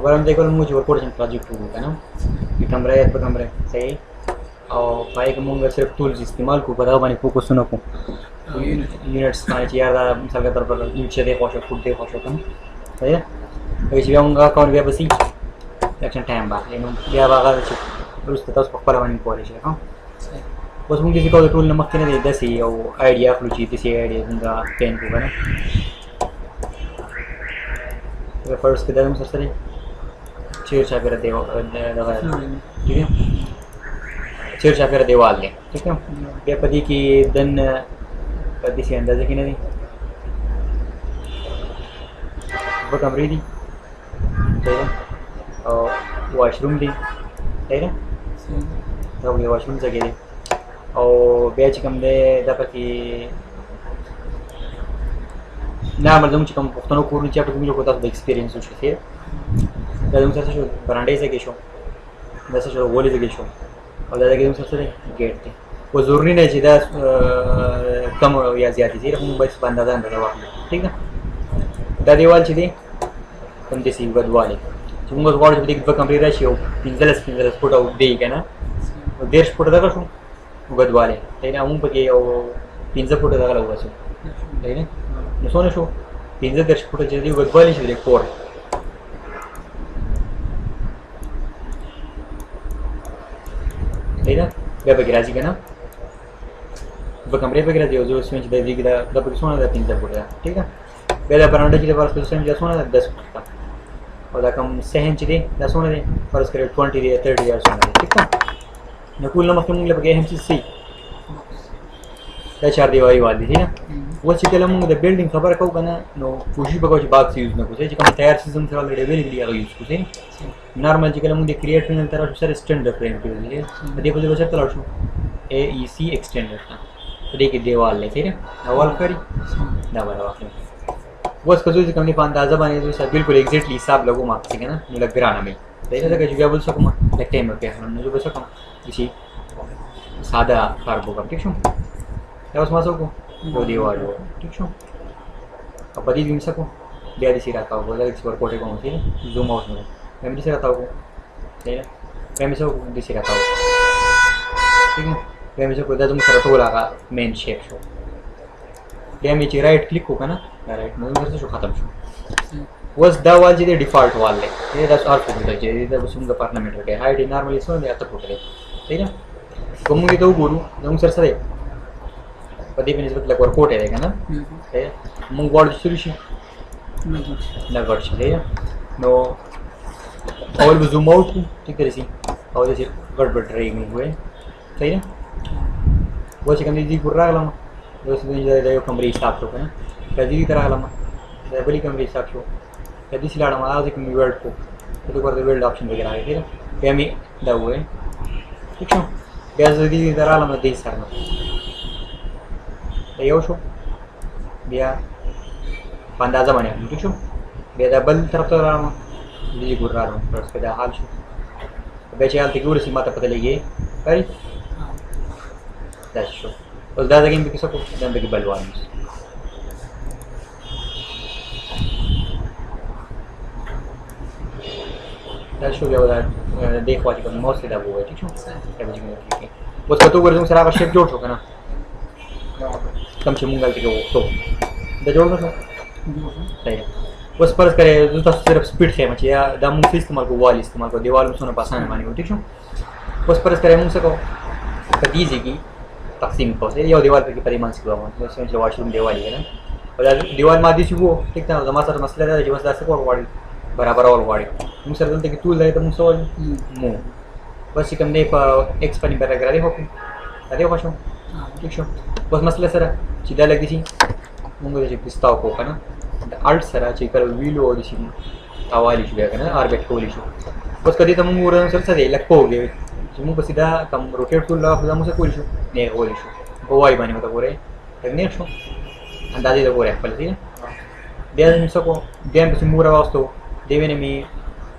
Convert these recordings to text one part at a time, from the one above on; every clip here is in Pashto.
Ahora me con mucho por el proyecto होगा ना कि कमरा है पर कमरा सही और भाई के मुंगे सिर्फ टूल्स इस्तेमाल को बताओ मैंने को सुनो को यूनिट्स खाने चाहिए यार मिसाल के तौर पर नीचे देखो शो फुट देखो शो कम सही है तो इसी में कौन गया बसी एक्शन टाइम बात लेकिन क्या बात है उस तक उसको पला वाली पॉलिश है हाँ बस मुझे किसी को टूल नमक के नहीं देता सी और आइडिया फ्लूची किसी आइडिया उनका पेन को ना तो फर्स्ट के दाम सस्ते शीर्षा फिर ठीक है शीर्षा फिर दीवार ले ठीक है बेपदी की दन पदी से अंदाजे की नहीं वो कमरी थी ठीक है और वॉशरूम थी ठीक है तो ये वॉशरूम से गए और बेच कम दे दपति ना मतलब कम पुख्तनों को नीचे आप मुझे होता है एक्सपीरियंस उसके थे दादू सर से बरांडे से गेशो वैसे जो गोली से गेशो और दादा के सर से गेट थे वो ज़रूरी नहीं सीधा कम या ज़्यादा थी हम बस बंदा था अंदर वाले ठीक है दादी वाल चीज़ें कम जैसी गदवाले चुंगा वाल जो दिख कंप्लीट रहा है वो पिंजलस फुट आउट दे क्या ना वो 1.5 फुट तक शो गदवाले ठीक है हम पके वो 15 फुट तक लगा शो ठीक है न सोने शो 15 फुट जल्दी गदवाले शो एक कोर ठीक है वे बगैराजी का ना वो कमरे पे गिरा दियो जो उसमें दे गिरा दब सोना था 3 फुट का ठीक है पहले बरांडे के पास उसमें जो सोना था 10 फुट का और कम सहन चीज़ दे सोना दे और उसके 20 दे 30 यार सोना दे ठीक है न कुल नमक मुंगले बगे हम चीज़ सी चार दीवारी वाली थी ना वो चिकल मुंग द बिल्डिंग खबर को ना नो खुशी बगो बाग से यूज न कुछ है तैयार सिस्टम से ऑलरेडी अवेलेबल या यूज कुछ है नॉर्मल चिकल मुंग द क्रिएट करने तरह सर स्टैंडर्ड फ्रेम के लिए देखो जो बच्चा तलाश AEC एक्सटेंडर था तो देखिए दीवार ले ठीक है वॉल करी ना बड़ा वाकई वो इसका जो कम नहीं पान अंदाजा बने जो सब बिल्कुल एग्जैक्टली हिसाब लगो माप ठीक है ना नहीं लग रहा में देखा था कि जो बोल सकूँ मैं टाइम पे हम जो बोल सकूँ किसी सादा कार्बो का ठीक है क्या उस मासों को वो दीवार हो ठीक है अब बड़ी दिन सको बिहारी से रहता होगा बोला इस बार कोटे को ठीक है जूम आउट में फैमिली से रहता होगा ठीक है फैमिली से दिसे रहता होगा ठीक है फैमिली से कोई तुम सर तो लगा main shape show damage right click होगा ना राइट मूव से शो खत्म शो was the wall जे डिफॉल्ट वाल ले ये दस और फुट तक जे इधर उसमें का पार्टमेंट है हाइट नॉर्मली इसमें भी आता फुट ले ठीक है कमूंगी तो बोलूं जम सर सर पदी पे निस्बत लग वर्कआउट है देखा ना है मुंग बॉल शुरू ना वर्ष है नो और भी जूम आउट ठीक है सी और जैसे गड़बड़ रही हुए सही है वो चिकन दी पूरा गला वो से कमरे हिसाब से ना कदी की तरह गला बड़ी कमरे हिसाब से कदी सिलाड़ा में आज एक वर्ड को तो कर दे वेल्ड ऑप्शन वगैरह है ठीक है पेमी दा हुए ठीक है गैस दी तरह गला में दे सरना ये शो बिया अंदाजा बने ठीक शो बिया बल तरफ तो रहा हूँ जी गुर रहा हूँ पर उसके दा हाल शो बेचे हाल तक उड़सी माता पता लगी करी दैट शो उस दादा गेम भी किसको दंड की बलवान दैट शो क्या होता देख वाली को मोस्ट दा वो है ठीक शो क्या बजेंगे ठीक है उसका तो वर्जन सारा शेप जोड़ होगा ना कम से मुंगल के वो तो द जोड़ दो सही है उस पर करे जो सिर्फ स्पीड से मची या दम से इस्तेमाल को वॉल इस्तेमाल को दीवार में सोना पासान मानी हो ठीक है उस पर करे मुंह से को कदीजे की तकसीम को से या दीवार पे की परिमाण से हुआ तो उसमें जो वॉशरूम दीवार है ना और दीवार मादी से वो ठीक था जमा सर मसला था जो मसला से को वाड़ी बराबर और वाड़ी मुंह सर दलते की टूल है तो मुंह सो मुंह बस कम ने एक्स पर नहीं कर रहे हो अरे वाशो ठीक है बस मसला सर सीधा लगी थी मुंगे जे पिस्ताव को ना आर्ट सर चेकर वीलो और दिसी तावाली जो है ना आर्बिट कोली जो बस कदी तो मुंगे उड़न सर सदे लग को गए मुंगे बस सीधा कम रोटेट टूल लगा खुदा मुझे कोली जो ने कोली जो वो वाई बने मतलब पूरे लगने शो अंदाजे तो पूरे एप्पल थी देन मुझको देन पे मुरा वास्तव देवे ने मी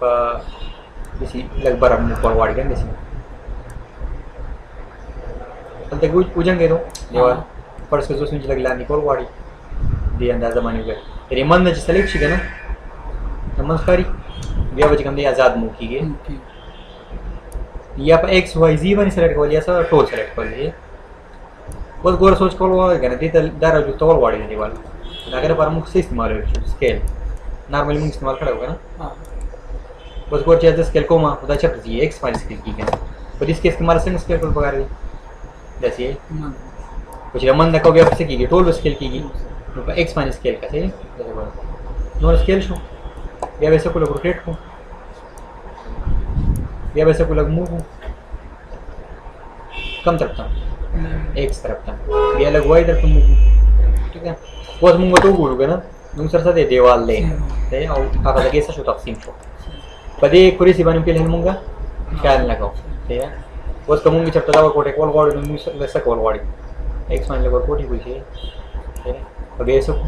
दिसी लग बरा मुंह पर वाड़ी गन दिसी तक उजंग दे दो दीवार फर्स्ट के जो सुन लग लानी कोल वाड़ी दे अंदाजा मानी गए तेरे मन में सेलेक्ट छी ना नमस्कारी بیا به چې کوم دی آزاد مو کېږي یا په ایکس واي زی باندې سلیکټ کول یا څه ټول سلیکټ کول دي اوس ګوره سوچ کول غواړي که نه دې ته دا راجوړول غواړي د دیوال د هغې لپاره موږ څه استعمالولی شو سکیل نارملي موږ استعمال کړی و که نه اوس ګوره چې زه سکیل کوم خو دا چېرته ځي ایکس باندې سکیل کېږي که نه په دې کې استعمال څنګه سکیل کول پکار دي داسې خو چې منډه کوو بیا په څه کېږي ټول به سکیل کېږي نو په ایکس باندې سکیل که صحیح نور سکیل شو بیا به یې څه کړو لږ روټیټ کړو بیا به یې څه کړو لږ موو کړو کوم طرف ته ایکس طرف ته بیا لږ وای طرف ته موو کړو ټیک ده اوس موږ ورته وګورو که نه زموږ سره څه دی دیوال دی صحیح او هغه ځای څه شو تقسیم شو په دې کورسي باندې فلحال موږ خیال نه کوو صحیح ده اوس که موږ چېرته دا ورکوټی کول غواړو نو موږ څه کول غواړي ایکس باندې لږ ورکوټی کړو صحیح صحیح په بیا یې څه کړو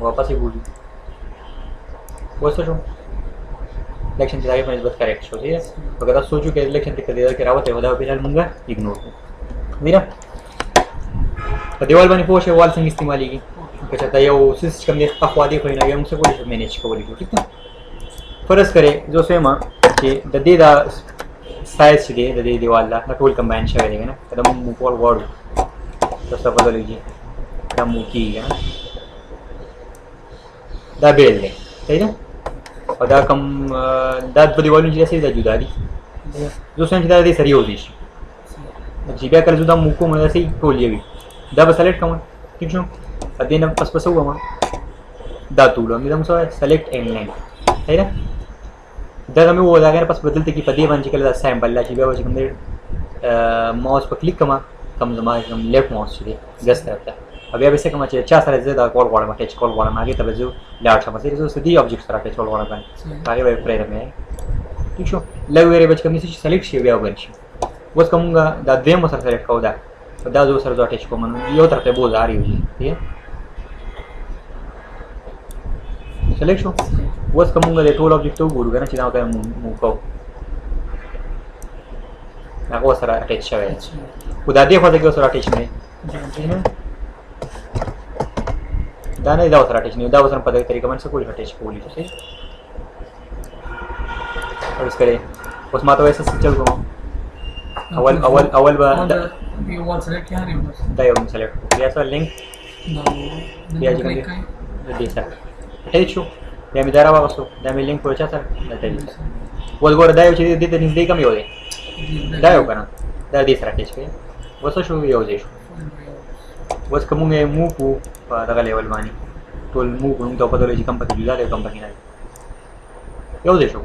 واپس یې بولو اوس څه شو इलेक्शन की आगे नस्बत करेक्ट हो ठीक है अगर आप सोचो कि इलेक्शन की कदर के रावत है वदा फिलहाल मुंगा इग्नोर को मेरा देवाल बानी पोश वाल संग इस्तेमाल की अच्छा था यो सिस्टम ने अखवादी कोई ना हम से कोई मैनेज को बोली ठीक है फर्ज करे जो सेम कि ददे दा साइज दे ददे देवाल ला टोल कंबाइन शवे देगा ना कदम मुकोल वर्ड तो सब बदल लीजिए दा मुकी है ना दा बेल दे सही ना او دا کوم دا په دیوالونو چې دا جدا دي زه څنګه دا دې سری وځي چې بیا کله زه دا مو کوم دا سي ټول یوي دا به سلیکټ کوم ٹھیک شو ا دې نه پس وګم دا ټول مې دا مو سلیکټ ان لاین صحیح ده دا مې و دا غیر پس بدلته کې په دې باندې کله دا سیمبل لا چې بیا چې کوم ماوس په کلیک کوم زما کوم لیفټ ماوس دی ګس طرف بیا به څه کوم چې چا سره زه دا کول غواړم ټچ کول غواړم هغې ته به زه لاړ شم صحیح زه سدي آبجیکټ سره ټچ کول غواړم هغې به یې پرېږدم ٹھیک شو لږ ویرې به چې کوم څه سلیکټ شي بیا وبند شي اوس که مونږ دا دویم سره سلیکټ کوو دا زه سره زه ټچ کوم نو یو طرف ته بوز آ رہی وي ٹھیک سلیکټ شو اوس که مونږ د ټول آبجیکټ ته وګورو که نه چې دا ورته موو کوو هغه ورسره اټچ شوی دی خو دا دې خوا ته کې ورسره اټچ نه دی دا نه دا ورسره اټچ نه دا ورسره په دغه طریقه باندې څه کولی اټچ کولی شو صحیح فرض کړئ اوس ما ته وایي څه چل کوم اول به دا یو سلیکټ کړو بیا سره لینک بیا چې کوم دی د دې سره اټچ شو بیا مې دا راواغستو دا مې لینک په چا سره دلته اوس ګوره دا یو چې دې ته نږدې کوم یو دی دا یو که نه دا دې سره اټچ کړئ اوس څه شو یو ځای شو اوس که مونږ یې موو کړو په دغه لیول باندې ټول موو کړو موږ ته وپته ولګي چې کوم پکې جدا دی او کوم پکې نه دی یو ځای شو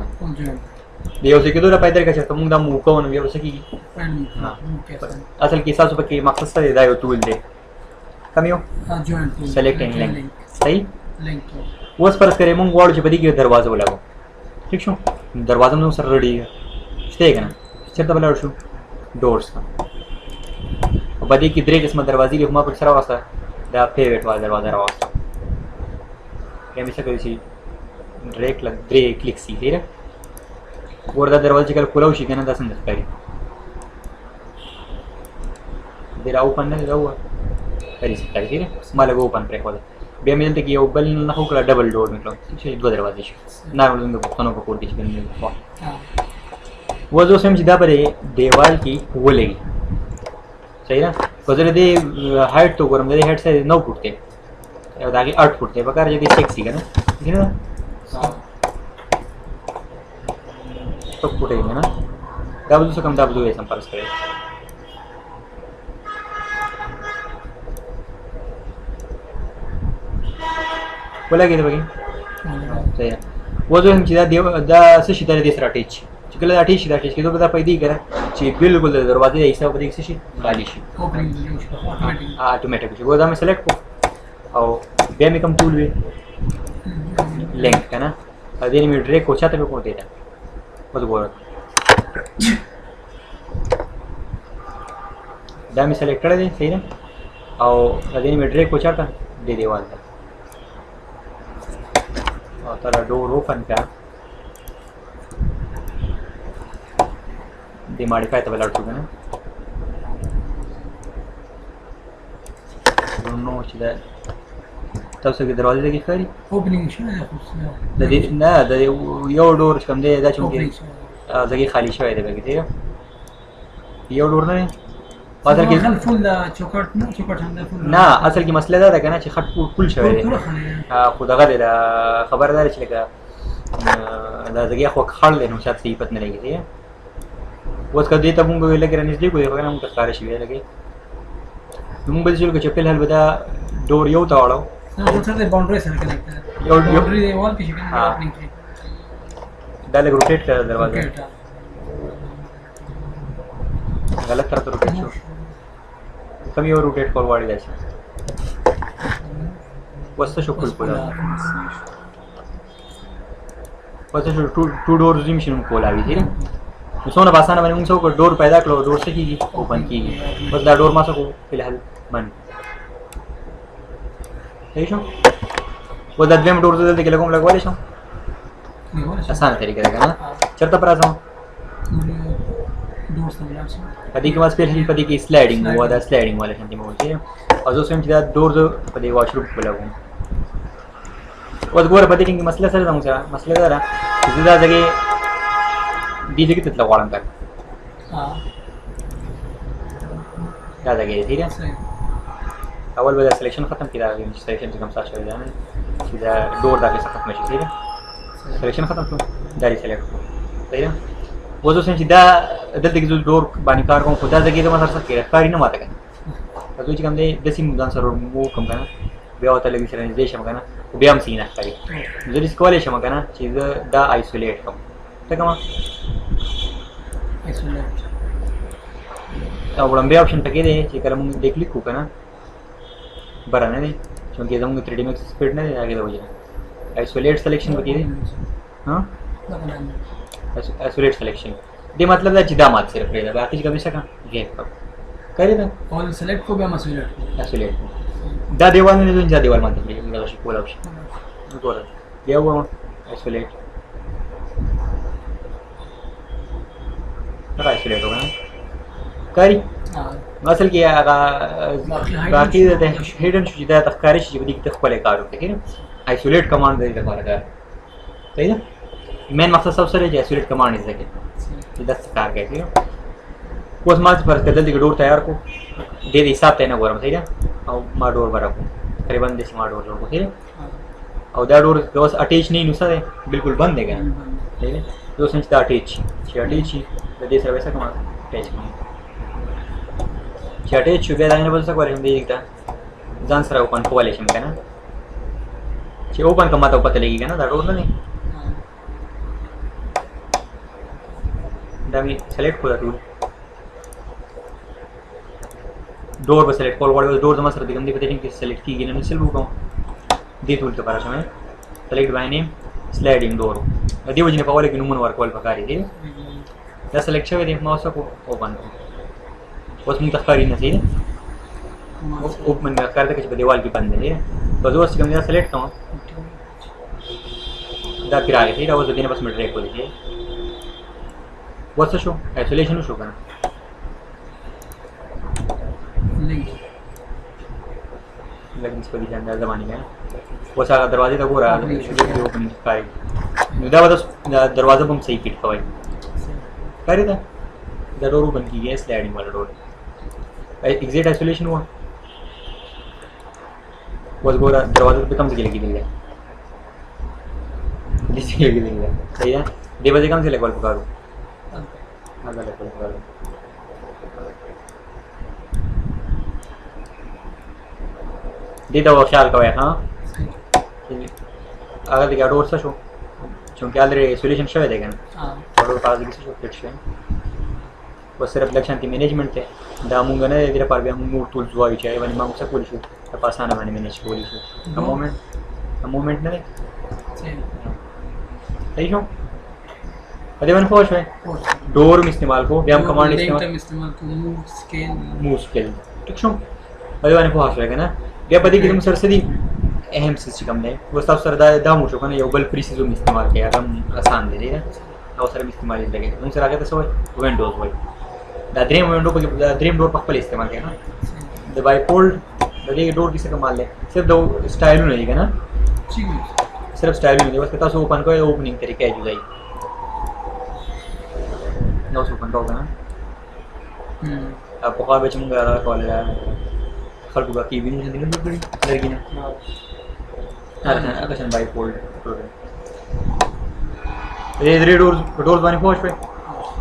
د یو ځای کېدو لپاره درې چېرته مونږ دا موو کوو نو بیا به څه کېږي اصل کې ستاسو پکې مقصد څه دی دا یو ټول دی کوم یو سلیکټ اینډ لینک صحیح اوس فرض کړئ مونږ غواړو چې په دې کې دروازه ولګو ټیک شو دروازه مو سره ریډي شته که نه چېرته به لاړ شو ډورس ته په دې کې درې قسمه دروازې دي خو ما پکې سره راوسته دا پیوټ والا دروازه راوسته بیا مې څه کوي چې ډایرکټ درې کلیک سي صحیح ده ګوره دا دروازه چې کله کولاو شي که نه دا څنګه ښکاري دې را اوپن نه دی دا ووه داسې ښکاري صحیح ده ما لږ اوپن پرېښوده بیا مې دلته کې یو بل نښه وکړه ډبل ډور مې کړه ټیک شو دوه دروازې شو نارمل زموږ د پښتنو په کور کې چې اوس اوس هم چې دا به دیوال کې ولګي صحیح ده خو زه د دې هایټ ته وګورم د دې هایټ سایز 9 فوټ دی او د هغې 8 فوټ دی پکار چې دې چیک شي که نه ٹھیک ده 6 فوټ یې نه دا به څه کم دا به زه ویسم فرض کړی ولګېده پکې صحیح ده اوس وایم چې دا څه شي دا دې سره اټیچ چې کله دا اټیچ شي دا اټیچ کېدو به دا پیدا که نه چې بالکل د دروازې حصه په دې کې څه شي خالي شي اټومیټیک شي دا مې سلیکټ کړو او بیا مې کوم ټول وي لینک که نه دې مې ډریک کو چاته مې کوم دی اوس ګوره دا مې سلیکټ کړی دی صحیح ده او دې مې ډریک کو چاته دې دیوال ته او تر ډور اوپن کړه دې ماډیفای ته ولاړ شو که نه نو چې دا تاسو کې دروازه کې ښکاري اوپننګ شوی دی خو د دې نه د یو ډور چې کوم دی دا چې موږ اوپننګ شوی ځای خالی شوی دی بګی دی یو ډور نه اصل کې خل فول دا چوکاټ نه چوکاټ هم دا فول نه اصل کې مسله دا ده کنه چې خط فول شوی دی خو دغه دی خبردار چې لکه دا ځای خو خړل نو شاید صحیح پته نه لګي دی اوس کله دې ته موږ ویل کې نږدې کوی هغه موږ ښکار شي لګي موږ به چې چې په هل بدا ډور یو تاړو نو څه د باونډري سره کنیکټ یو باونډري دی وال کې شي کنه اوپننګ کې دا لګ روټیټ کړه دروازه غلط طرف ته روټیټ شو کم یو روټیټ فورورډ دی شي وسته شو کول کولا وسته شو ټو ډورز دې مشنو کولاوي دي نو څونه باسانه باندې موږ څو ډور پیدا کړو ډور څه کیږي اوپن کیږي بس دا ډور ما څه کو فلحال بند صحیح شو و دا دویم ډور دلته کې لګوم لګولې شو آسان طریقه ده کنه چرته پر راځم ډور سره لاړ شي پدې کې واسه په دې کې سلایډینګ و دا سلایډینګ والا شانتي مو چې او زه سم چې دا ډور په دې واشروم په لګوم اوس ګوره پدې کې مسله سره زموږ سره مسله ده چې دا ځای دې ځای ته غواړم کار دا ځای دی ٹھیک ہے اول به سلیکشن ختم کړه چې سلیکشن څنګه مسا شوی دی چې دا ډور دا کې ختم شي ٹھیک ہے سلیکشن ختم شو دا یې سلیکټ صحیح ده وځو چې دا دلته کې ډور باندې کار کوم خدا ځای ته ما سره کې کاری نه ماته کنه تاسو چې کوم دی د سیم ځان سره مو کوم کنه بیا وته لګی سره دې شم کنه بیا هم سینه کوي زه دې کولای شم کنه چې دا آیسولیټ کوم ته کوم ایسولیټ او وړاندې آپشن پکې دی چې کله موږ دې کلیک وکړو برانه دی چې زموږ 3D Max سپیډ نه دی هغه د وجه آیسولیټ سلیکشن پکې دی ها آیسولیټ سلیکشن دې مطلب دا چې دا مات سره پرې دا باقي کوم څه گیپ کړی دا اول سلیکټ کو بیا مسولیټ آیسولیټ دا دیوال نه دی دا دیوال ماته پرې دا شي کولا شي ګوره بیا و آیسولیټ را آیسولیټ وګورئ کاری اصل کې هغه باقي د هیډن شو چې دا تخکاری شي چې بده کې خپل کار وکړي کنه آیسولیټ کمانډ دی لپاره کار صحیح ده مین مقصد سب سره چې آیسولیټ کمانډ یې ځکه چې دا څه کار کوي اوس ما پر کدل دی ډور تیار کو دې حساب ته نه ګورم صحیح ده او ما ډور برابر تقریبا د سیما ډور جوړ کړی او دا ډور اوس اٹیچ نه نوسه بالکل بند دی کنه صحیح ده اوس چې دا اٹیچ چې اٹیچ شي د دې سره وسه کوم اٹیچ کوم چې اٹیچ شو بیا دا نه بل څه کوي هم دې دا ځان سره اوپن کولای شم کنه چې اوپن کومه ته پته لګي کنه دا ډور نه دا می سلیکټ کړو ډور به سلیکټ کول غواړم ډور زما سره د کوم دی په دې کې سلیکټ کیږي نه سل وکم دې ټول ته پاره شمه سلیکټ باندې سلایډینګ ډور دې وجنه په اول کې نمونه ورکول پکاري دي دا سلیکټ شوی دی ماوس کو اوپن اوس موږ تخکاری نه سي اوپن کار دې چې په دیوال کې بند دی په زور څخه موږ سلیکټ کوم دا پیراغه دی دا اوس دې نه بس مټ ریک ولې وڅ شو آیسولیشن شو کنه لګن څه دي ځان زمانه نه اوس هغه دروازې ته ګوره چې اوپن کاری نو دا دروازه هم صحیح فټ کوي کاری دا ډور اوپن کیږي سلایډینګ والا ډور ایگزیٹ آیسولیشن ہوا وہ گورا دروازے پہ کم سے لگی دیں گے لگی دیں گے صحیح ہے دے بجے کم سے لیول پکارو آگا لیول پکارو دیتا وہ خیال کا ہاں اگر دیکھا ڈور سا شو چونکہ آلریڈی آیسولیشن شوئے دیکھا نا ڈور پاس دیکھا شو فٹ شوئے بس صرف لگ شانتی مینجمنٹ ته دا مونږ نه دې لپاره بیا موږ ټولز وایو چې باندې موږ څه کولی شو په اسانه باندې مینج کولی شو مومنت نه صحیح شو په دې باندې پوه شوې ډور استعمال کو بیا هم کمانډ استعمال کو موو سکیل ٹھیک شو په دې باندې پوه شوې کنه بیا په دې کې موږ سره سدي اهم څه کوم دی وستاسو سره دا مو شو کنه یو بل پریسیزم استعمال کوي هغه آسان دی نه او سره استعمال لګي موږ سره هغه څه وایي وینډوز وایي دا دریم وینډو په دریم ډور په خپل استعمال کوي نه د بای فولډ दे डोर किसे कमाल है सिर्फ दो स्टाइल नहीं है ना ठीक है सिर्फ स्टाइल नहीं बस कहता सो ओपन को ओपनिंग तरीका है जुदाई नो सो ओपन होगा ना अब पका बेच मुंगा रहा कॉलेज खर्च बाकी भी नहीं दिन बड़ी लड़की ने अगर बाई फोल्ड ये डोर बनी पहुंच पे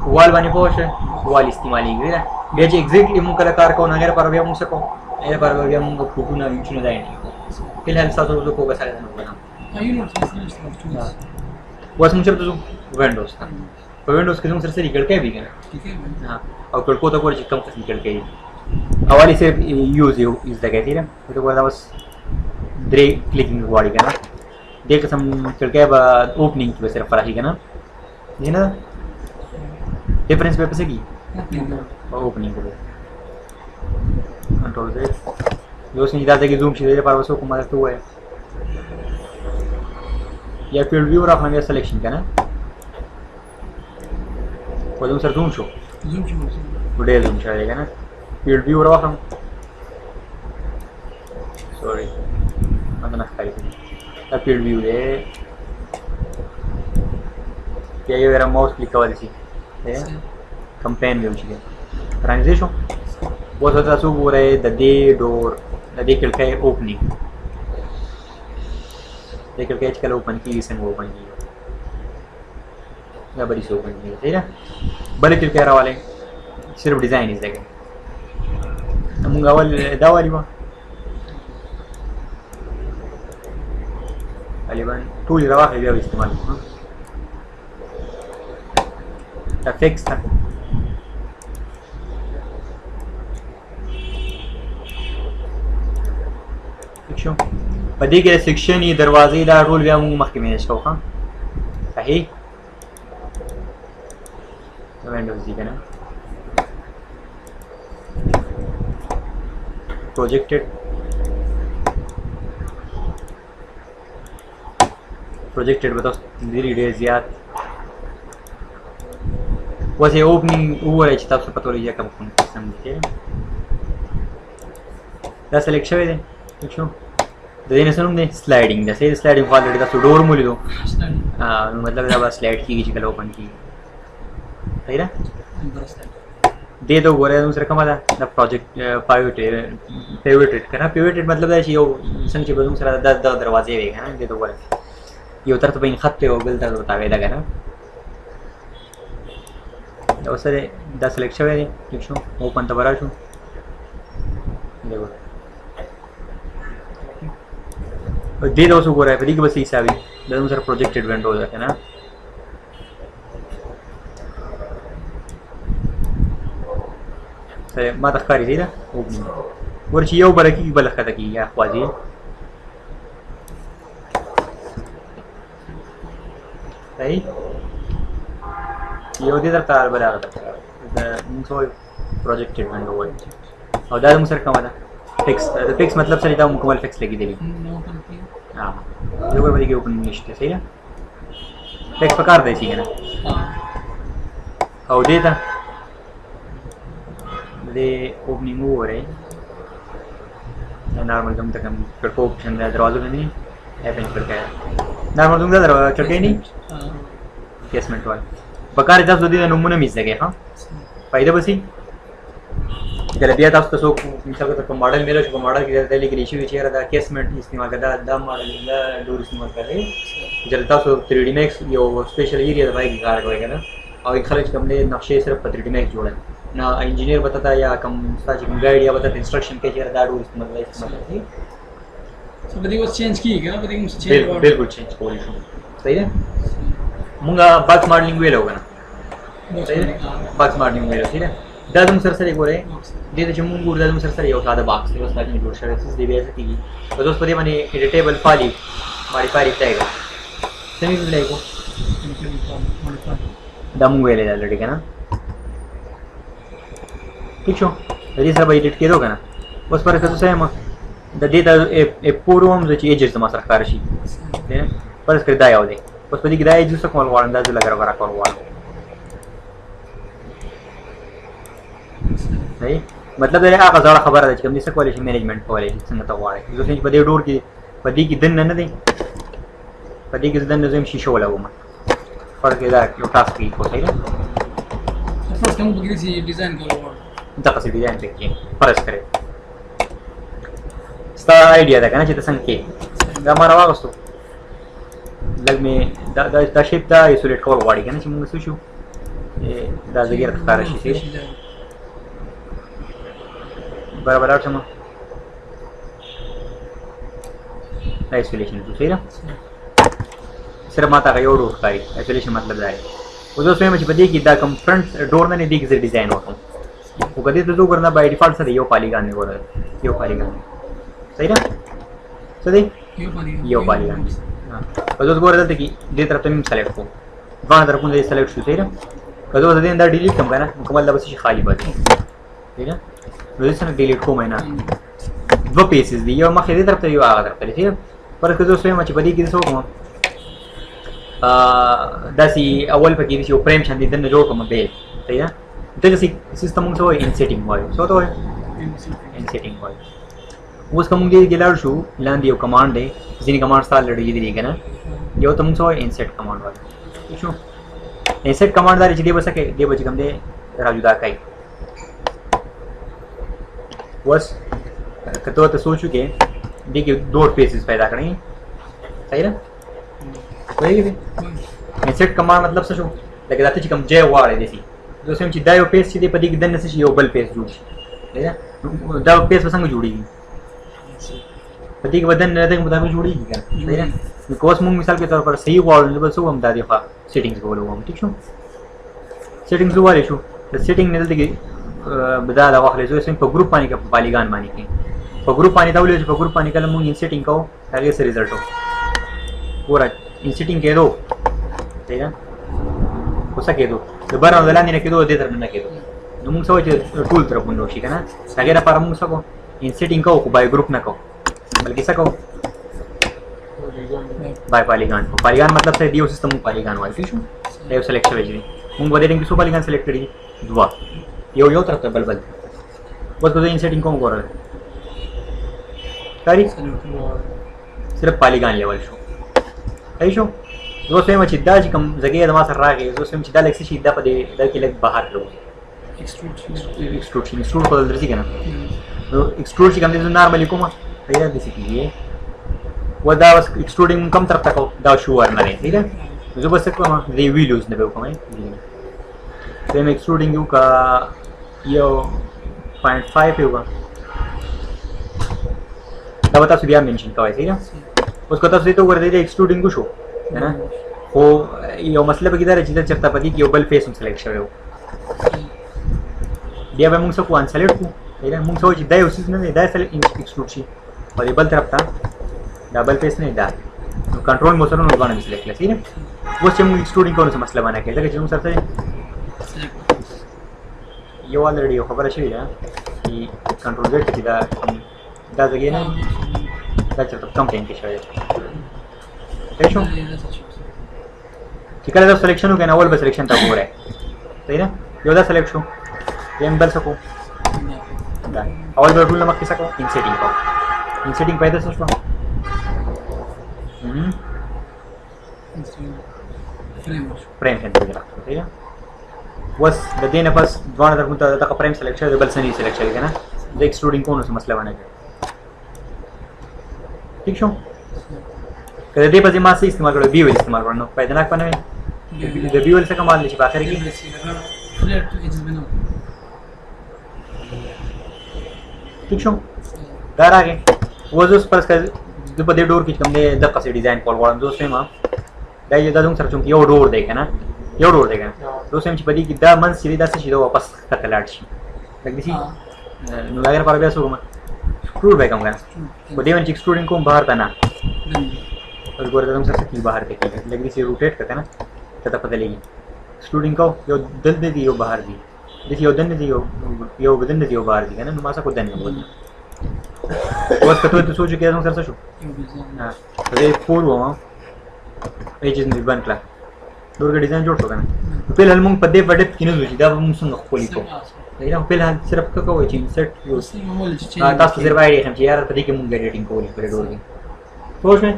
वॉल बनी पहुंच है वॉल इस्तेमाल ही है बेच एग्जैक्टली मुंगा कलाकार को नगर पर भी हम सको ये पर भी हम फोटो ना यूज नहीं जाए फिलहाल साथ को बसा लेना बस मुझे तो विंडोज था तो विंडोज के से निकल के भी गया ठीक है हाँ और को तो कोई कम से निकल के हवाली से यूज इस जगह थी ना तो बोला बस ड्रे क्लिकिंग बॉडी का ना देख हम निकल के बाद ओपनिंग की सिर्फ फराही का ना ये ना डिफरेंस पे की ओपनिंग को कंट्रोल से जो नहीं जाता कि जूम सीधे पर बस को मदद हुआ है या फील्ड व्यू रखना है सिलेक्शन का ना वो दूसरा जूम शो टुडे जूम चलेगा ना फील्ड व्यू रखना सॉरी अंदर ना खाई थी फील्ड व्यू है क्या ये मेरा माउस क्लिक कर दी है कंपेन व्यू चाहिए ट्रांजिशन बहुत ज़्यादा सो हो रहा है दे डोर दे क्लिक है ओपनिंग लेकर कैच कल ओपन की रिसेंट ओपन की या बड़ी से ओपन की ठीक है बड़े क्लिक करा वाले सिर्फ डिज़ाइन इस जगह हम गावल दावाली वा अलीवन टूल रवा है भी इस्तेमाल था फिक्स था شو بدي كده سكشني دروازي لا رول بيا مو محكمة إيش كوخا صحيح ويندوز دي كنا projected बताओ धीरे धीरे ज़्यादा वैसे ओपनिंग वो है चिताब से पता लीजिए कम कौन समझे दा सेलेक्ट शवे दे ठीक शो देने से हमने स्लाइडिंग जैसे स्लाइडिंग ऑलरेडी का डोर मूली दो हाँ मतलब जब स्लाइड की चीज़ कल ओपन की सही ना दे दो बोले दूसरा कमा था द प्रोजेक्ट पिवटेड करना पिवटेड मतलब ऐसी यो संची दूसरा दस दरवाजे वे है ना दे दो बोले ये उतर तो बइन खत्ते हो बिल्डर बतावे लगा ना तो सर 10 लेक्चर है ठीक शो ओपन तो बरा शो देखो दे दो सो हो रहा है फिर बस हिसाब ही दोनों सर प्रोजेक्टेड विंडो हो जाता है ना सर माता कारी थी ना ओपनिंग और चाहिए ऊपर की बल खाता की या ख्वाजी सही ये होती तार बना मुझे प्रोजेक्टेड विंडो है और दादा मुझे कमा था फिक्स मतलब सर इतना मुकम्मल फिक्स लगी देवी हाँ जो कोई बड़ी के ओपन लिस्ट है सही है फिक्स पकार दे सी है ना और दे था दे ओपनिंग वो हो रही नॉर्मल कम तक हम करको ऑप्शन दरवाज़ों में नहीं हैपन करके नॉर्मल तुम दरवाज़ा चढ़ नहीं केसमेंट वाला बकार जब जो दिन नमूना मिस लगे हाँ फायदा बसी गलतियाँ तब तो सो मिसाल का मॉडल मेरा जो मॉडल की जाता है लेकिन इशू ये रहा केसमेंट इस्तेमाल करता दम मॉडल ला डोर इस्तेमाल कर रहे जलता सो 3D मैक्स यो स्पेशल एरिया भाई की कार होएगा ना और एक खर्च कम ने नक्शे सिर्फ 3D मैक्स जोड़ा ना इंजीनियर बताता या कम साज गाइड या बताता इंस्ट्रक्शन के चेहरा डोर इस्तेमाल करती सो बदी वो चेंज की है ना बदी मुझे चेंज बिल्कुल चेंज कोई सही है मुंगा बॉक्स मॉडलिंग वेल होगा ना सही है बॉक्स मॉडलिंग वेल ठीक है दादम सरसरी को रे दे दे मुंगूर दादम सरसरी हो सादा बॉक्स है उसका नहीं जोड़ शर्ट दे भी ऐसे की तो दोस्त पदे माने एडिटेबल फाइल हमारी फाइल रहेगा सही मिल जाएगा दम वेल है ऑलरेडी है ना ठीक हो यदि सब एडिट किया होगा ना उस पर तो सेम द डेटा ए पूर्वम जो एजेस द मास्टर कारशी है पर इसके दाया हो दे उस पर दिखाया एजेस को कॉल वाला अंदाज लगा रहा कॉल वाला नहीं مطلب دا هغه ځوړه خبره ده چې کوم دې څه کولی شي مینجمنټ کولی شي څنګه ته غواړې زه اوس په دې ډور کې په دې کې دننه نه دی په دې کې زه دننه زه یم شیشه ولګوم فرق یې دا یو ټاسک یې کوو صحیح ده فرست هم بګری سي ډیزاین کول غواړم دغسې ډیزاین پکې کې فرض کړئ ستا آیډیا ده که نه چې ته څنګه کې دا ما راواغستو لږ مې دا شیپ دا ایسولیټ کول غواړي که نه چې مونږ څه شو دا ځګې راته ښکاره شي صحیح برابر لاړ شم آیسولیشن شو صحیح ده صرف ما ته هغه یو ډور ښکاري آیسولیشن مطلب دا دی اوس اوس وایم چې په دې کې دا کوم فرنټ ډور نه دی دې کې زه ډیزاین وکړم خو که دې ته زه وګورم دا بای ډیفالټ څه دی یو پالیګان دی ګوره یو پالیګان دی صحیح ده څه دی یو پالیګان دی که زه اوس ګوره دلته کې دې طرف ته مې سلیکټ کړو دواړه طرفونه دې سلیکټ شو صحیح ده که زه اوس دې دا ډیلیټ کړم که نه مکمل دا به څه شي خالي پاتې صحیح ده نو زه څنګه ډیلیټ کوم نه دوه پیسز دي یو مخکې دې طرف ته یو هغه طرف ته دی صحیح ده پر که زه اوس وایم چې په دې کې څه وکړم داسې اول پکې داسې یو فریم شان دي دننه جوړ کړم بیل صحیح ده دغسې سیسټم موږ څه وایو ان سیټینګ وایو څه ته وایو ان سیټینګ وایو اوس که موږ دې کې لاړ شو لاندې یو کمانډ دی ځینې کمانډ ستا لړلي دي که نه یو ته موږ څه وایو ان سیټ کمانډ وایو ٹھیک شو ان سیټ کمانډ دا دی چې دې به څه کوي دې به چې کوم دی راجدا کوي اوس که ته ورته سوچ وکړې دې کې دوه پیسز پیدا کړئ صحیح ده پوهېږې انسټ کمانډ مطلب څه شو لکه دا ته چې کوم ځای غواړې داسې زه اوس وایم چې دا یو پیس چې دی په دې کې دننه څه شي یو بل پیس جوړ شي صحیح ده دا پیس به څنګه جوړېږي په دې کې به دننه دغه مطابق جوړېږي که نه صحیح ده نو که اوس موږ مثال کے طور پر صحیح غواړو نو به څه ووایم دا دې خوا سیټینګز به ولګوم ټیک شو سیټینګز ووالې شو د سیټینګ نه دلته کې دا واخلې زه اوس په ګروپ باندې په پالیګان باندې کې په ګروپ باندې دا ولې چې په ګروپ باندې کله موږ ان سیټینګ کوو هغې څه ریزلټ و ګوره ان سیټینګ کېدو صحیح ده خو څه کېدو د بر او د لاندې نه کېدو دې طرف نه کېدو نو موږ څه وایو چې ټول طرفونه وشي که نه هغې لپاره موږ څه کوو ان سیټینګ کوو خو بای ګروپ نه کوو بلکې څه کوو بای پالیګان پالیګان مطلب څه دی یو سیسټم موږ پالیګان وایو ٹھیک شو دا یو سلیکټ شوی دی موږ په دې ټیم کې څو پالیګان سلیکټ کړي دي دوه یو طرف ته بل اوس که زه ان سیټینګ کوم ګوره ښکاري صرف پالیګان لیول شو صحیح شو زه اوس وایم چې دا چې کوم ځګۍ د ما سره راغی زه اوس وایم چې دا لږ څه شي دا په دې دا کې لږ بهر راوځي ایکسټروډ شي ایکسټروډ خو دلته راځي که نه نو ایکسټروډ چې کوم دی زه نارملي کوم صحیح ده داسې کېږي و دا اوس ایکسټروډینګ کوم طرف ته کوو دا شو ورنه دی صحیح ده زه به څه کوم دې ویلوز نه به وکړم زه یم ایکسټروډینګ یو که یو 0.5 یو که دا به تاسو بیا مینشن کوئ صحیح ده اوس که تاسو دې ته وګورئ د ایکسټروډینګ وشو که نه خو یو مسله پکې دا ده چې دا چېرته په دې کې یو بل فیس هم سلیکټ شوی و بیا به موږ څه کړو انسلیکټ کړو صحیح ده موږ څه وایو چې دا یو څیز نه دی دا ایکسټروډ شي او دې بل طرف ته دا بل فیس نه دی دا نو کنټرول مو سره نو دواړه مې سلیکټ کړل صحیح ده اوس چې موږ ایکسټروډینګ کوو نو څه مسله به نه کوي ځکه چې موږ سره څه یو الریډي یو خبره شوې ده چې کنټرول زیډ کې دا ځګې نه دا چېرته کم ټایم کې شوی دی صحیح شو چې کله دا سلیکشن وکړئ نو اول به سلیکشن ته وګورئ صحیح ده یو دا سلیکټ شو بیا بل څه کوو دا اول به ټول نه مخکې څه کوو ان سیټینګ کوو ان سیټینګ پیدا څه شوه فریم شان ته راغلو صحیح ده اوس د دې نه پس دواړه طرفونو ته دغه فریم سلیکټ شوی دی بل څه نه سلیکټ شوی که نه د ایکسټروډینګ کوو نو څه مسله به نه کوي ٹھیک شو که د دې په ځای ما څه استعمال کړو بي ویل استعمال کړو نو فایدهناک به نه وي د بي ویل څه کمال دی چې په اخر کې ٹھیک شو دا راغی اوس اوس فرض کړه زه په دې ډور کې کوم دی دقسې ډیزاین کول غواړم زه اوس وایم دا یو دا زموږ سره چونکې یو ډور دی که نه یو ډور دی که نه زه اوس وایم چې په دې کې دا منځ چې دی دا څه شي دا واپس ښکته لاړ شي لږ داسې نو د هغې لپاره بیا څه وکړم ایکسټروډ به یې کوم که نه په دې باندې چې ایکسټروډینګ کوم بهر ته نه اوس ګوره دا زموږ سره څه کېږي بهر ته کېږي لږ داسې روټیټ کړه که نه ته ته پته لګي ایکسټروډینګ کوو یو دلته دی یو بهر دی داسې یو دننه دی یو دننه دی یو بهر دی که نه نو ما څه کړو دننه بولم اوس که ته ورته سوچ وکړې زموږ سره څه شو زه یې 4 وم ایجز مې بند کړه ډورګه ډیزاین جوړ شو که نه فلحال موږ په دې په ډیپث کې نه ځو چې دا به موږ څنګه ښکلي کوو صحیح ده په الحال صرف څه کوئ چې انسرټ یو بس معمول چې change تاسو صرف آیډیا هم چې یار په دې کې مونږ ایډیټینګ کولی پرې ډور کې پوه شئ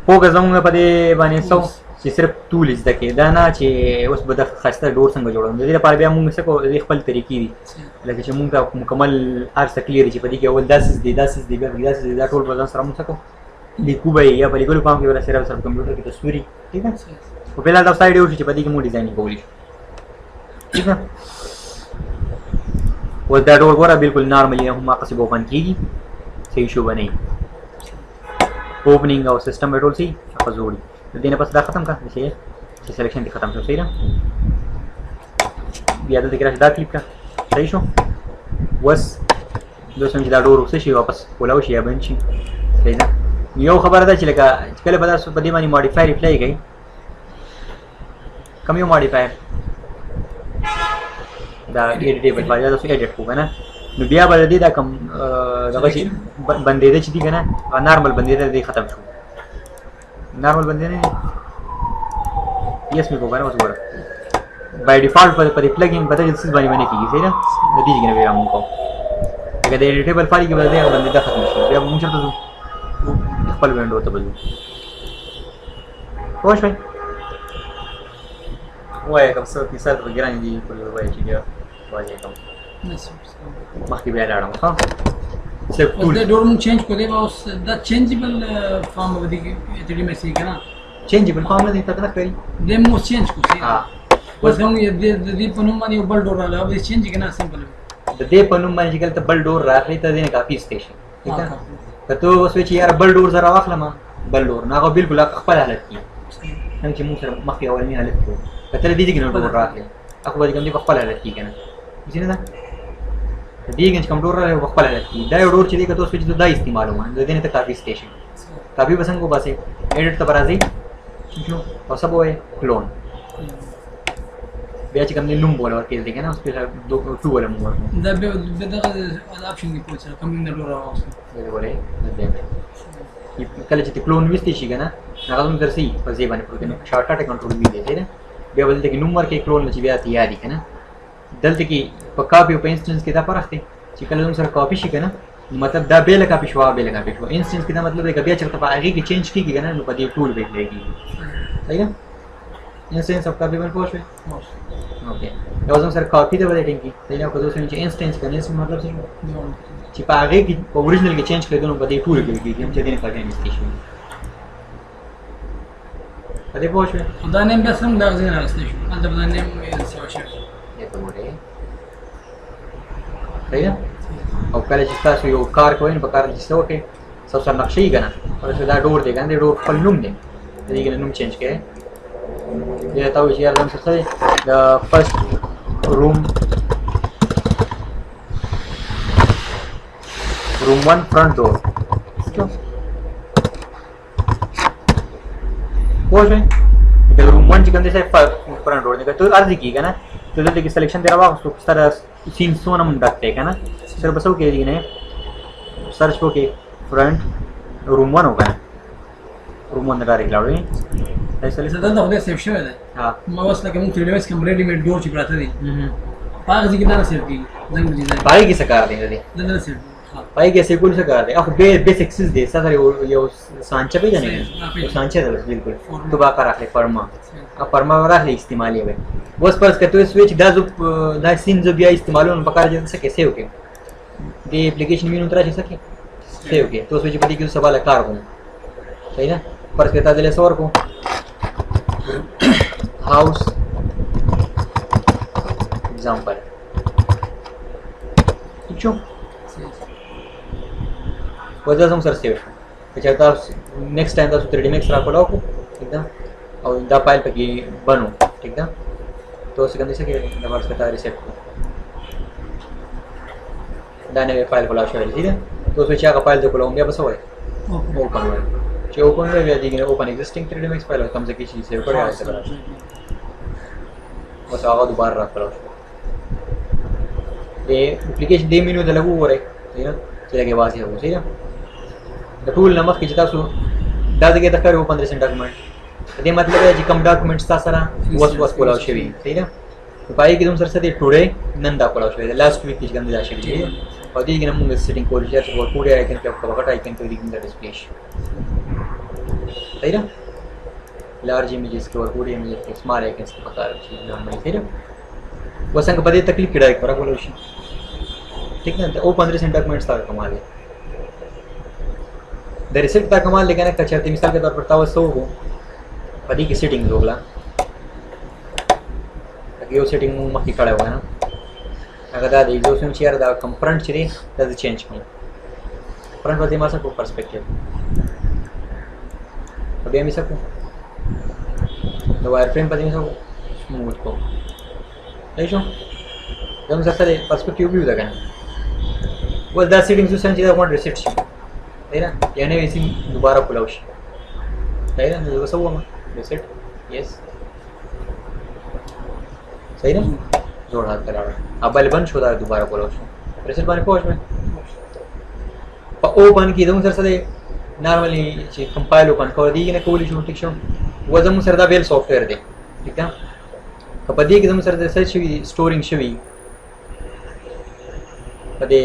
فوکس زموږ په دې باندې سو چې صرف ټول زده کې دا نه چې اوس به د ښایسته ډور څنګه جوړوم د دې لپاره بیا مونږ څه کوو د خپل طریقې دي لکه چې مونږ ته مکمل هر څه کلیر چې په دې کې اول داسې دی داسې دی بیا داسې دی دا ټول به ځان سره مونږ څه کوو لیکو به یا په لیکلو کام کې به صرف صرف کمپیوټر کې تصویري ٹھیک ہے په بل دا سایډ یو چې په دې کې مو ډیزاین کولی ٹھیک ہے و دا ډور ګوره بالکل نارملی هم قصب اوپن کیږي صحیح شو بنئ اوپننګ او سیستم ټول صحیح هغه جوړي د دې نه پس دا ختم کا چې سلیکشن دې ختم شو صحیح ده بیا دلته کې راځي دا کلیک کا صحیح شو وس دوی چې دا ډور وسه شي واپس کولاو شي یا بند شي صحیح ده یو خبره ده چې لکه کله به تاسو په دې باندې ماډیفای ریپلای کوي کوم یو ماډیفایر دا ایډیټیبل باندې تاسو ایډیټ کوو کنه نو بیا به دې دا کوم دغه چې بندیده چې دي کنه نارمل بندیده دې ختم شو نارمل بندیده نه یس مې کوو کنه اوس ګوره بای ډیفالت په دې پلګین بدل څه باندې کیږي صحیح ده د دې کې نه ویرا مونږ کوو دا د ایډیټیبل فایل کې به دې بندیده ختم شي بیا مونږ چرته خپل وینډو ته بځو پوه شئ وایه کوم څه مثال په ګران دي په وایي چې بیا وایي کوم مخکې بیا لاړم ښه صرف اوس دا ډور مونږ چینج کولی به اوس دا چینجبل فارم به دې کې اترې مې سي کنه چینجبل فارم نه دي تاسو نه کوي دې مو چینج کو سي اوس هم دې په نوم باندې یو بل ډور راغلی او دې چینج کنه سمپل د دې په نوم باندې چې کله ته بل ډور راغلی ته دې نه کافي سټیشن ٹھیک ہے که ته اوس وایې چې یار بل ډور زه راواخلم بل ډور نه هغه بالکل خپل حالت کې څنګه چې موږ سره مخکې اولني حالت کې که ته دې کې نه ډور راغلی هغه به کوم دې په خپل حالت کې کنه ځینې ده دې کې کوم ډور راغلی په خپل حالت کې دا یو ډور چې دې که تاسو چې دا استعمالوم د دې نه ته کافي سټیشن کافي بسنګ کو باسي ایډیټ ته راځي چې او سب وایي کلون بیا چې کوم نه نوم بوله ورکې دي کنه اوس په ټو ولا مو دا به دغه اپشن دی پوښتنه کوم نه ډور راوځي دې وله کله چې کلون وستې شي کنه هغه هم درسي په ځای باندې پروګرام شارټ کټ کنټرول دی دی نه بیا ولته کې نوم ورکې کلون چې بیا تیاری کنه دلته کې په کاپي او په انسټنس کې دا فرق دی چې کله موږ سره کاپي شي کنه مطلب دا بیل کاپي شو انسټنس کې دا مطلب دی چې بیا چې په هغه کې چینج کیږي کنه نو په دې ټول به لګي صحیح ده انسټنس اف کاپي باندې پوښښ اوکې یو ځم سره کاپي د ولټینګ کې دا یو کوم چې انسټنس کنه څه مطلب څه چې په هغه کې په اوریجنل کې چینج کړو نو په دې ټول کې کېږي چې دې نه کاپي نشته شي په دې پوښښ دا نیم بس هم دا ځین راځي شو دا نیم یې څه شي صحیح ده او کله چې تاسو یو کار کوئ نو په کار کې څه وکړئ تاسو سره نقشې کنه ورته دا ډور دی کنه دا ډور خپل نوم دی دې کې نوم چینج کړئ یا تاسو چې یارم څه دی د فرست روم 1 front door وایي د روم 1 چې کوم دی فرنٹ ډور دی که ته ارزي کیږي نه ته دلته کې سلیکشن دی راوغستو سره سین سونه مونږ ډکټه کنه سره بسو کې دی نه سرچ وکړئ فرنٹ روم 1 وکړه روم 1 ډایرکټ لاړې دا د خدای سیف شوی دی ما اوس لکه موږ تریډ وایس کوم ریډي میډ ډور چې پراته دي هغه ځکه دا نه سیف کیږي زنګ ډیزاین پای کې څه کار دی دا نه سیف پای کې څه کول څه کار دی اخو به بیسکس دی سره یو سانچا به جنې سانچا ده بالکل تو با کار اخلي فرما فرما راخلي استعمالي وي اوس پرس کته سویچ دا سین جو بیا استعمالون په کار جن څه کې سیو کې دی اپلیکیشن مینو تر چې سکه سیو کې تو سویچ په دې کې سوال کار کوم صحیح ده پرس کته دلې سور کو house example ٹھیک وجہ سم سر سیو چې تاسو نیکسٹ ټایم تاسو 3D Max را کولاو ٹھیک ده او دا فایل پکې بنو ٹھیک ده تو څنګه دې کې دا ورس کته ریسیټ دا نه فایل کولاو شوی دی تو څه چې هغه فایل د کولاو بیا بس وای اوپن وای چې اوپن وای بیا دې اوپن ایگزیسټینګ 3D Max فایل کوم ځکه چې سیو کړی راځي اوس هغه دوباره را کولاو دې اپلیکیشن دې مینو د لګو وره چې لګي واضح هو صحیح د ټول نمخ کې چې تاسو دا ځکه د کار اوپن ریسنټ ډاکومنٹ دې مطلب دی چې کوم ډاکومنټس تاسو سره وس کولاو شوی صحیح ده पाई कि तुम सर से टुडे नंदा कोला शो लास्ट वीक की गंदा शे और दी कि हम सेटिंग को शेयर को टुडे आई कैन का वकट आई कैन तो रीडिंग द डिस्प्ले सही ना लार्ज इमेजेस के और पूरे इमेजेस के स्मॉल आइकन्स के प्रकार चीज नॉर्मली सही ना वो संग पदे तकलीफ किडा एक बरा बोलो शी ठीक ना ओ 15 डॉक्यूमेंट्स का कमाल है द रिसिप्ट का कमाल लेकिन एक अच्छा मिसाल के तौर पर ताव सो हो पदी की सेटिंग होगला ये सेटिंग मक्की खड़ा हुआ है ना अगर दादी जो उसमें शेयर दा कम फ्रंट चली दैट चेंज कम फ्रंट वाले मासा को पर्सपेक्टिव अभी हम इसको तो वायर फ्रेम पर इसको स्मूथ को देखो हम सकते हैं पर्सपेक्टिव व्यू लगा वो द सेटिंग्स जो सेंड वांट रिसेट है ना यानी इसी दोबारा खुला उस है ना जो सब हुआ रिसेट यस सही ना जोड़ हाथ करा अब बल बंद होता है दोबारा बोलो उसको रिसेट बन पहुंच में ओ बन की तुम सर सदे नॉर्मली ची कंपाइल ओपन कर दी ने कोली शूट ठीक वो जम सर दा बेल सॉफ्टवेयर दे ठीक है कपदी की तुम सर दे सर्च स्टोरिंग शवी पदे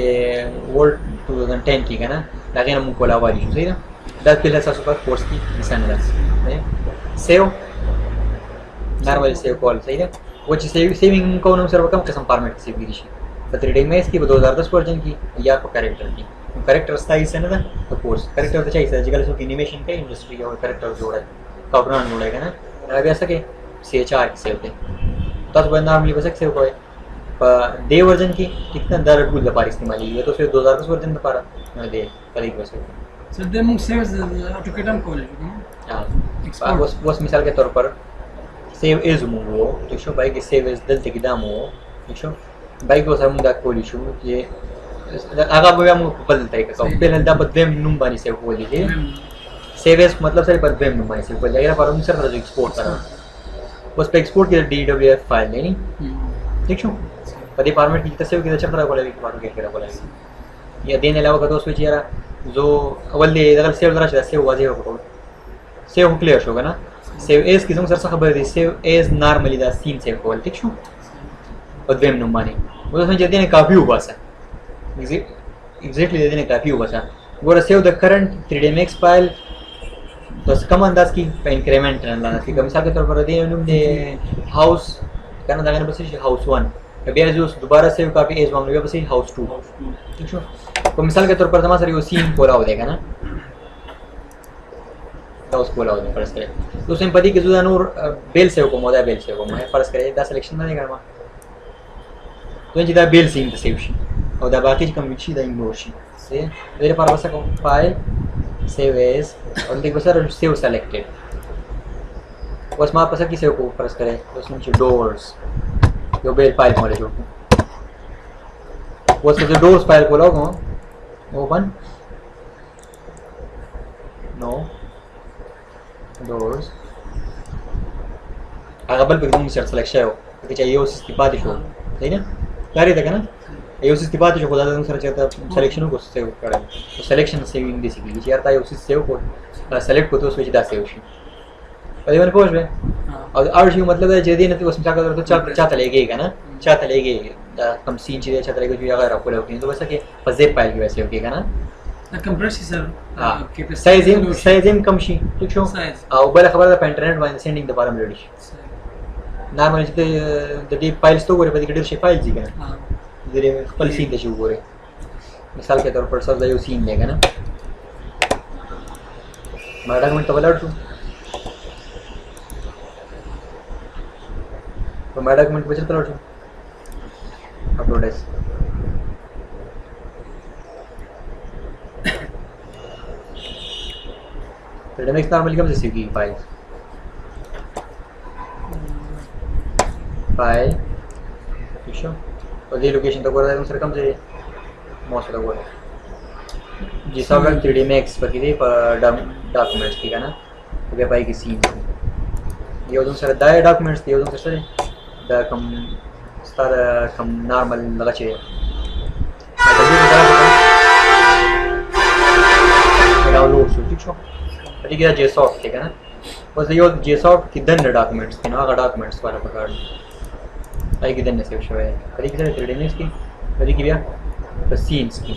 वर्ल्ड 2010 की ना लागे हम कोला वाली सही ना दैट पिल है सुपर कोर्स की design save normally save call सही है वो चीज़ सेविंग को उन्होंने सर्व कम किस्म फॉर्मेट सेव की थी तो 3D में इसकी 2010 वर्जन की या को कैरेक्टर की कैरेक्टर स्टाइल से ना तो कोर्स कैरेक्टर तो चाहिए सर्जिकल सो एनिमेशन के इंडस्ट्री का कैरेक्टर जोड़ा है कॉपरान जोड़ेगा ना अभी ऐसा के CHR की सेव थे तो अब नॉर्मली बस सेव को पर दे वर्जन की कितना दर टूल व्यापार इस्तेमाल ये तो फिर 2010 वर्जन में पारा दे करीब वैसे सर दे मुंग सेव ऑटोकेटम कॉल हां वो मिसाल के तौर पर सेव एज मुंगो तो शो बाइक सेव एज दल तक दामो तो शो बाइक को हम दा कोली शो ये आगा बया मु बदलता है का पहले दा बदम नुम बानी सेव को ली सेव एज मतलब सर पर बदम नुम बानी सेव को जाएगा पर हम सर जो एक्सपोर्ट करा उस पे एक्सपोर्ट के DWF फाइल लेनी ठीक शो पदे फॉर्मेट की सेव की चक्कर को लेके बात के बोला ये देने अलावा का तो स्विच यार जो अवल दे अगर सेव करा सेव वाजे हो सेव क्लियर होगा ना सेव एज किस्म सर खबर दी सेव एज नॉर्मली दा सीन सेव को ठीक शो और देम नो माने वो तो जल्दी ने काफी हुआ सा एग्जैक्टली जल्दी ने काफी हुआ सा वो save the current 3D max file तो कम अंदाज की इंक्रीमेंट लाना की मिसाल के तौर पर दे ने हाउस करना दागने बस हाउस 1 अभी जो दोबारा सेव काफी एज मांग लिया बस हाउस 2 ठीक शो तो मिसाल के तौर पर हमारा सर वो सीन पूरा हो जाएगा ना उसको बोला होता है फर्स्ट करे तो उसमें पति के जुदा नूर बेल सेव को मोदा बेल सेव को मैं फर्स्ट करे दा सिलेक्शन नहीं करवा तो इन जिदा बेल सीन सेव शी और दा बाकी कम विची दा इग्नोर शी से मेरे पास बस को फाइल सेव एज और देख बस सेव सेलेक्टेड बस मां पास की सेव को फर्स्ट करे तो उसमें डोर्स जो बेल फाइल मोले जो वो से डोर्स फाइल को लोगो ओपन नो doors agabal pe एकदम सर्च सिलेक्शन हो कि चाहिए उस इस्तीफाती शो सही ना क्लियर है ना ये उस इस्तीफाती शो को दादा दूसरा चाहता सिलेक्शन को सेव करें तो सिलेक्शन सेविंग बेसिकली ये आता है उस सेव को सेलेक्ट को तो स्विच दा सेव शी अरे मैंने पहुंच गए और आउट मतलब है जदी ने तो उसमें क्या कर तो चाहता लेगेगा ना चाहता लेगे कम सीन चीजें चाहता लेगे जो अगर आपको लगती है तो वैसा कि zip फाइल की वैसे होगी ना compressor साइजिंग कम शी ठीक शो और बड़ा खबर है इंटरनेट वाइन सेंडिंग द बारम ready normally the deep files तो गोरे पति के डिश फाइल जी का हां जरे कल सीन दे शो गोरे मिसाल के तौर पर सब जो सीन लेगा ना मैं डॉक्यूमेंट तो बलट तो मैं डॉक्यूमेंट बचत कर लो अपलोड है Dynamics normally comes as CSV file. File. ठीक है और ये लोकेशन तक बोला है दूसरा कम से मोस्ट तक बोला जिस अगर 3D max पर किसी पर डॉक्यूमेंट्स की का ना तो क्या पाई की सीन ये दूसरा दाए डॉक्यूमेंट्स ये दूसरा दा कम स्टार कम नॉर्मल लगा चाहिए डाउनलोड शो ठीक है ठीक है JSON ठीक है ना बस ये JSON की दन डॉक्यूमेंट्स की ना डॉक्यूमेंट्स वाला पकड़ پای کې دنه سیو شوی په دې کې سره 3D Max کې په دې کې بیا په سینز کې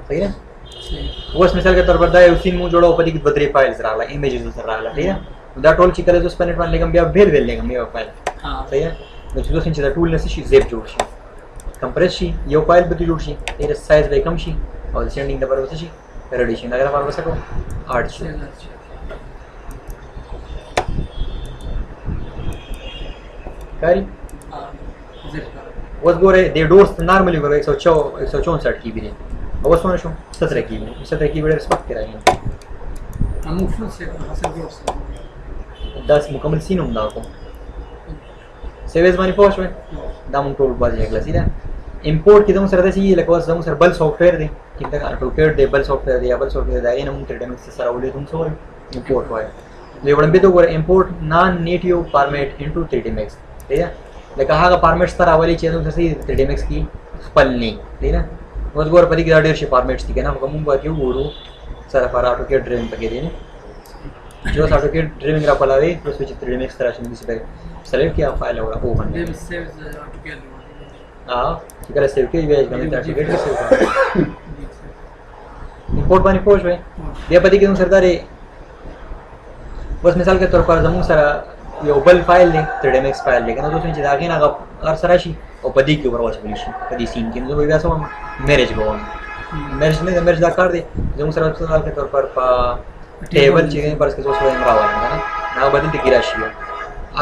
صحیح ده اوس مثال کے طور پر دا یو سین مو جوړو په دې کې 2-3 فایلز راغله ایمیجز سره راغله ٹھیک ده دا ټول چې کله زه سپنټ باندې لګم بیا بیل لګم یو فایل صحیح ده نو چې دوی چې دا ټول نشي شي زیپ جوړ شي کمپریس شي یو فایل به جوړ شي ډیر سایز به کم شي او سینډینګ د پروسه شي ریډیشن اگر په وسه کو 8 شي کاری اوس ګوره د ډورز نارملی ګوره 164 کی بي دي اوس ونه شو 17 کی بي 17 کی بي ډېر سپک راځي همون فل سیو حاصل جوړ داس مکمل سینوم دا کو سیویز باندې پوه شوې دا مونږ ټول باندې کلاسي ده امپورټ کې موږ سره د سی لکه اوس موږ سره بل سافټ ویر دی چې دا ټوکر دی بل سافټ ویر دی بل سافټ ویر دی نه موږ 3D Max سره ولې موږ سره امپورټ وایي نو وړاندې ته ګوره امپورټ نان نیټیو فارمیټ انټو 3D Max دی لکه هغه فارمیټس سره ولې چې موږ سره 3D Max کې خپل نه دی نه اوس ګوره په دې کې ډېر شي فارمیټس دي کنه موږ به یو ورو سره فاراتو کې ډرایوینګ پکې دی نه जो साटो के ड्राइविंग रा पलावे प्लस विच 3D Max तरह से दिस पे सेलेक्ट किया फाइल होगा ओपन देम सेव ऑटो के हां ठीक है सेव के इमेज में ताकि गेट सेव इंपोर्ट बानी पोस्ट में ये पति के सरदार बस मिसाल के तौर पर जमू सरा ये ओबल फाइल ले 3D Max फाइल लेकिन दोस्तों नीचे आगे ना और सराशी और पति के ऊपर वॉच मिलिश पति सीन के जो वैसा मैरिज बोन मैरिज दा कर दे जमू सरा के तौर पर टेबल चाहिए पर इसके सोच में रावल है ना ना बदल के गिराशी है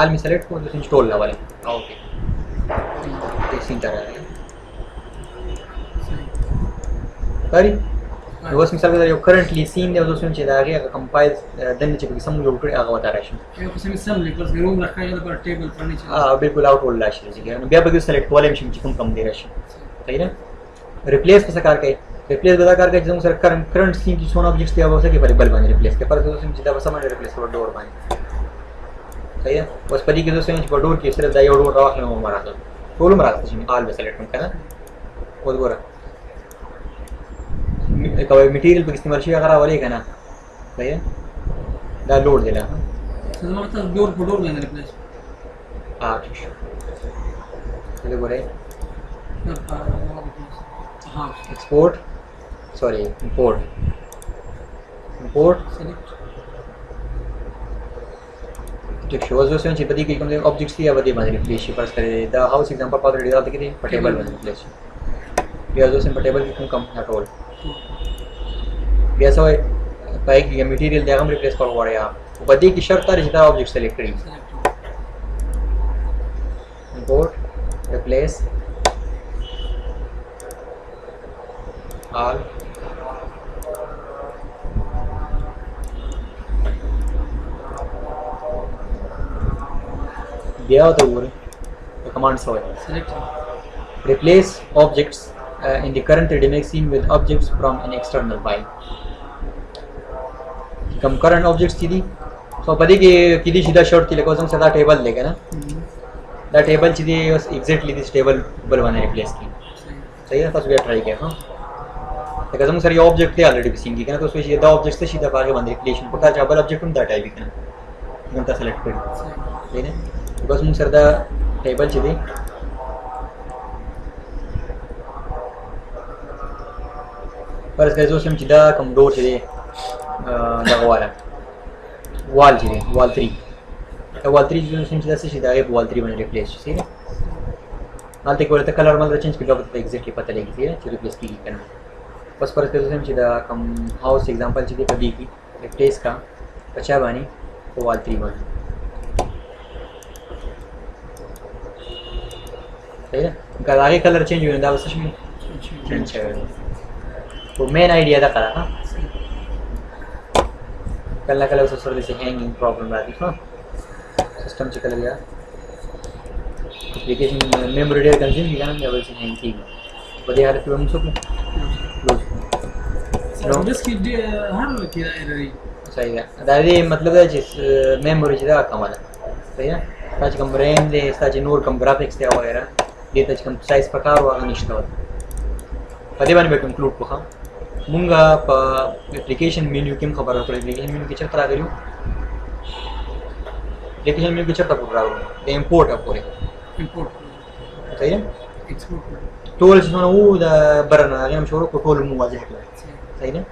आल में सेलेक्ट को तो इंस्टॉल ला वाले ओके ये सीन तरह है करी बस मिसाल के यो करंटली सीन है दोस्तों चाहिए आगे अगर कंपाइल देने चाहिए सम जो कर आगे बता रहा है ये कुछ में सम लेकर रूम रखा है पर टेबल फर्नीचर हां बिल्कुल आउट होल लाश है बिया बगे सेलेक्ट वाले में कम दे रहा है सही ना रिप्लेस कैसे करके रिप्लेस बता करके जो सर करंट सीन की सोना ऑब्जेक्ट्स दिया हुआ है कि बल बन रिप्लेस के पर तो सिम सीधा बस समझ रिप्लेस कर डोर बन सही है बस परी के जो सिम पर डोर के सिर्फ दाई डोर रहा है वो मारा तो टोल मारा तो सिम ऑल में सेलेक्ट करना और गोरा एक और मटेरियल पे इस्तेमाल किया करा वाले का ना सही है दा लोड देना तो मतलब डोर पर डोर लेना रिप्लेस हां ठीक है चलो गोरे export sorry import सेलेक्ट जो shows जो सेंच बदी के कम ऑब्जेक्ट्स दिया बदी बांध रिप्लेस पर करे द हाउस एग्जांपल पर डाल के दे टेबल बन रिप्लेस ये जो सिंपल टेबल की कम नॉट ऑल ऐसा है पाई की मटेरियल दे हम रिप्लेस कर वाले आप बदी की शर्त है जितना ऑब्जेक्ट सेलेक्ट करी import replace all दिया होता है तो कमांड सो है select replace objects in the current 3D Max scene with objects from an external file come current objects थी तो पता कि किदी सीधा शॉर्ट थी लेकिन उसमें सदा टेबल लेगा ना दा टेबल चीज़ एग्जैक्टली दिस टेबल बल बना रिप्लेस की सही है तो भी ट्राई किया हाँ लेकिन हम सर ये ऑब्जेक्ट थे ऑलरेडी सीन की ना तो उसमें ये दा ऑब्जेक्ट्स थे सीधा आगे बंद रिप्लेशन पता जब ऑब्जेक्ट हम दा टाइप ही करना हम ता सेलेक्ट कर ठीक है बस हम सर दा टेबल चीज़ पर इसका जो सिम चीज़ कम डोर चीज़ लगवाला वॉल चीज़ वॉल 3 वॉल 3 जो सिम चीज़ से सीधा एक वॉल 3 बने रिप्लेस ठीक है हाल तक बोलते कलर मतलब चेंज किया पता एग्जैक्टली पता लगी थी चीज़ रिप्लेस की करना बस पर इसका जो सिम चीज़ कम हाउस एग्जांपल चीज़ कभी की रिप्लेस का अच्छा बनी तो वॉल 3 बनी सही है उनका आगे कलर चेंज हुआ ना बस में चेंज है तो मेन आइडिया था करा हाँ कल उस थोड़ी सी हैंगिंग प्रॉब्लम आती हाँ सिस्टम से कल गया एप्लीकेशन मेमोरी डेट कंज्यूम किया ना जब से हैंग थी बढ़िया हालत में मुझको क्लोज नो डिस्क हर किया एरर सही है दादी मतलब है जिस मेमोरी जिदा कमाल सही है ताज कम रैम दे ताज नूर कम ग्राफिक्स दे वगैरह ये ताज कम साइज प्रकार वाला निश्चित होता पदे बने बेटम इंक्लूड को हाँ मुंगा प एप्लीकेशन मेन्यू किम खबर हो एप्लीकेशन मेन्यू के चरता करियो एप्लीकेशन मेन्यू के चरता पूरा करो इंपोर्ट अब पूरे import صحیح ده export ټول چې څونه وو د برنه هغه هم شروع کړو ټول مواجه کړل صحیح ده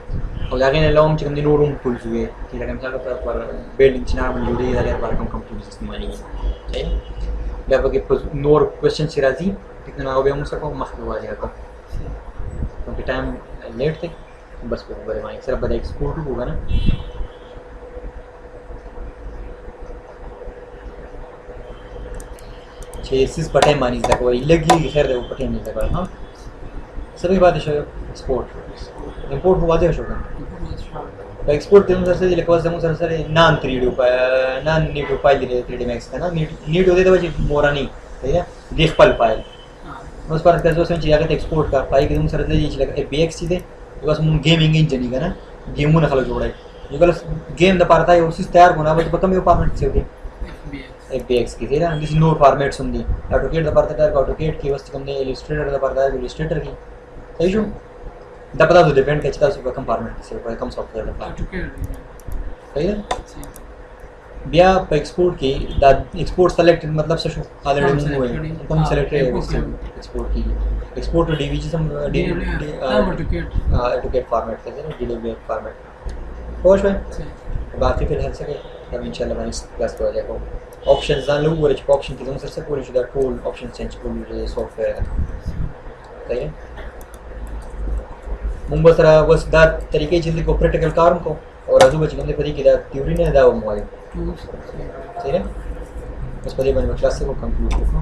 او دا غینه لوم چې کوم دي نورم ټولز وي چې لکه مثال پر بیلډینګ چې نام جوړي دا لپاره کوم ټولز استعمالي صحیح دا به په نور کوېسچن چې راځي ټیکنه هغه به موږ سره مخکې واجه کړو نو ټایم لیټ دی بس په بل باندې سره به ایکسپورټ وګورئ نه چې سیس په ټایم باندې ځکه وایي لګي خیر دی په ټایم نه ځکه ها سبھی بات شو ایکسپورټ امپورټ واضح شو کنه په ایکسپورټ ته موږ سره لیکو زموږ سره نان 3D نان نیټو فایل دی 3D max کنه نیټ ودی ته چې مورانی صحیح دی خپل فایل نو سپارت کړو چې هغه ایکسپورټ کا پای کې موږ سره دی چې لکه FBX دی اوس موږ گیمینګ انجن یې کنه گیمونه خلک جوړای یو کله گیم د پاره یو سیس تیار غونه به کوم یو فارمټ څه دی FBX کې دی نه د نور فارمټس هم دي AutoCAD د پاره تر AutoCAD کې وست کوم دی Illustrator د پاره Illustrator کې صحیح شو دا پتا ته ډیپند کوي چې تاسو په کوم فارمټ کې څه کوم سافټویر لپاره صحیح ده بیا په ایکسپورټ کې دا ایکسپورټ سلیکټ مطلب څه شو الریډي موږ وایو کوم سلیکټ ایکسپورټ کې ایکسپورټ ټو ډیوی چې سم AutoCAD فارمټ کې دی DWF فارمټ خوښ وای باقي په هر څه کې ان شاء الله باندې کلاس کوو options ځان له وګورئ چې په option کې زموږ سره څه کولی شو دا ټول options چینج کول د سافټویر صحیح مونږ سره وس دا طریقې چې د پریکټیکل کار کو او راځو چې کوم دې په دې کې دا تیوري نه دا وموایو صحیح بس په دې باندې کلاس کو کمپلیټ وکړو